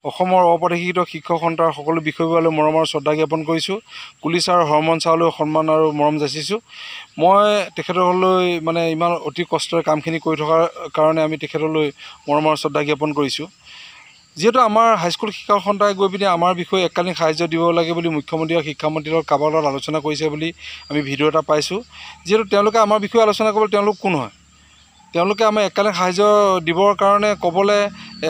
অসমৰ অপ্ৰশিক্ষিত শিক্ষক সন্থাৰ সকলো বিষয়বোৰলৈ মৰমৰ শ্ৰদ্ধা জ্ঞাপন কৰিছোঁ। কুলি ছাৰ হৰমন ছাৰলৈ সন্মান আৰু মৰম যাচিছোঁ। মই তেখেতসকললৈ মানে ইমান অতি কষ্টৰে কামখিনি কৰি থকাৰ কাৰণে আমি তেখেতলৈ মৰমৰ শ্ৰদ্ধা জ্ঞাপন কৰিছোঁ। যিহেতু আমাৰ হাইস্কুল শিক্ষক সন্থাই গৈ পিনে আমাৰ বিষয়ে এককালীন সাহায্য দিব লাগে বুলি মুখ্যমন্ত্ৰী আৰু শিক্ষামন্ত্ৰীৰ লগত কাৰোবাৰ লগত আলোচনা কৰিছে বুলি আমি ভিডিঅ' এটা পাইছোঁ। যিহেতু তেওঁলোকে আমাৰ বিষয়ে আলোচনা কৰিবলৈ তেওঁলোক কোন হয়? তেওঁলোকে আমাক এককালীন সাহায্য দিবৰ কাৰণে ক'বলৈ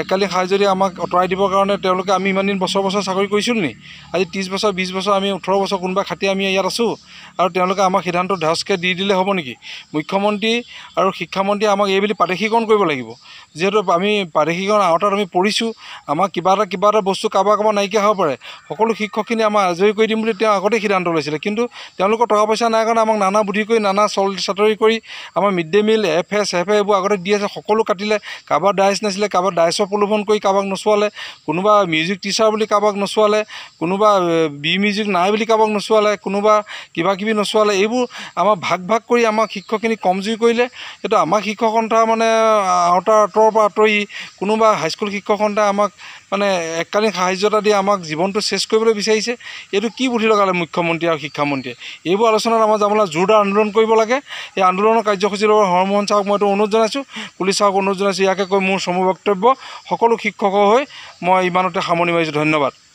এককালীন সাহায্য দি আমাক আঁতৰাই দিবৰ কাৰণে তেওঁলোকে আমি ইমান দিন বছৰ চাকৰি কৰিছিলোঁ নি? আজি 30 বছৰ 20 বছৰ আমি 18 বছৰ কোনোবা খাতি আমি ইয়াত আছোঁ আৰু তেওঁলোকে আমাক সিদ্ধান্ত ধাচকৈ দি দিলে হ'ব নেকি? মুখ্যমন্ত্ৰী আৰু শিক্ষামন্ত্ৰীয়ে আমাক এইবুলি প্ৰাদেশিকৰণ কৰিব লাগিব। যিহেতু আমি প্ৰাদেশিকৰণ আওতাত আমি পৰিছোঁ, আমাক কিবা এটা বস্তু কাৰোবাৰ নাইকিয়া হ'ব পাৰে। সকলো শিক্ষকখিনি আমাক আজৰি কৰি দিম বুলি তেওঁ আগতেই সিদ্ধান্ত লৈছিলে, কিন্তু তেওঁলোকৰ টকা পইচা নাই কাৰণে আমাক নানা বুদ্ধি কৰি নানা চাতৰি কৰি আমাৰ মিড ডে মিল FA এইবোৰ আগতে দি আছে, সকলো কাটিলে। কাৰোবাৰ ডাইচ নাছিলে, কাৰোবাৰ ডাইচৰ প্ৰলোভন কৰি কাৰোবাক নচোৱালে, কোনোবা মিউজিক টিচাৰ বুলি কাৰোবাক নচোৱালে, কোনোবা বি মিউজিক নাই বুলি কাৰোবাক নচোৱালে, কোনোবা কিবাকিবি নচোৱালে। এইবোৰ আমাক ভাগ কৰি আমাক শিক্ষকখিনি কমজুৰি কৰিলে। সেইটো আমাক শিক্ষক সন্থা মানে আঁতৰৰ পৰা আঁতৰি কোনোবা হাইস্কুল শিক্ষক সন্থাই আমাক মানে এককালীন সাহায্য এটা দি আমাক জীৱনটো চেছ কৰিবলৈ বিচাৰিছে। এইটো কি বুদ্ধি লগালে মুখ্যমন্ত্ৰী আৰু শিক্ষামন্ত্ৰীয়ে? এইবোৰ আলোচনাত আমাৰ যাবলৈ জোৰদাৰ আন্দোলন কৰিব লাগে। এই আন্দোলনৰ কাৰ্যসূচীৰ লগত হৰমোহন ছাৰক মই এইটো অনুৰোধ জনাইছোঁ, পুলিচ ছাৰক অনুৰোধ জনাইছোঁ। ইয়াকে কৈ মোৰ চমু বক্তব্য সকলো শিক্ষকৰ হৈ মই ইমানতে সামৰণি মাৰিছোঁ। ধন্যবাদ।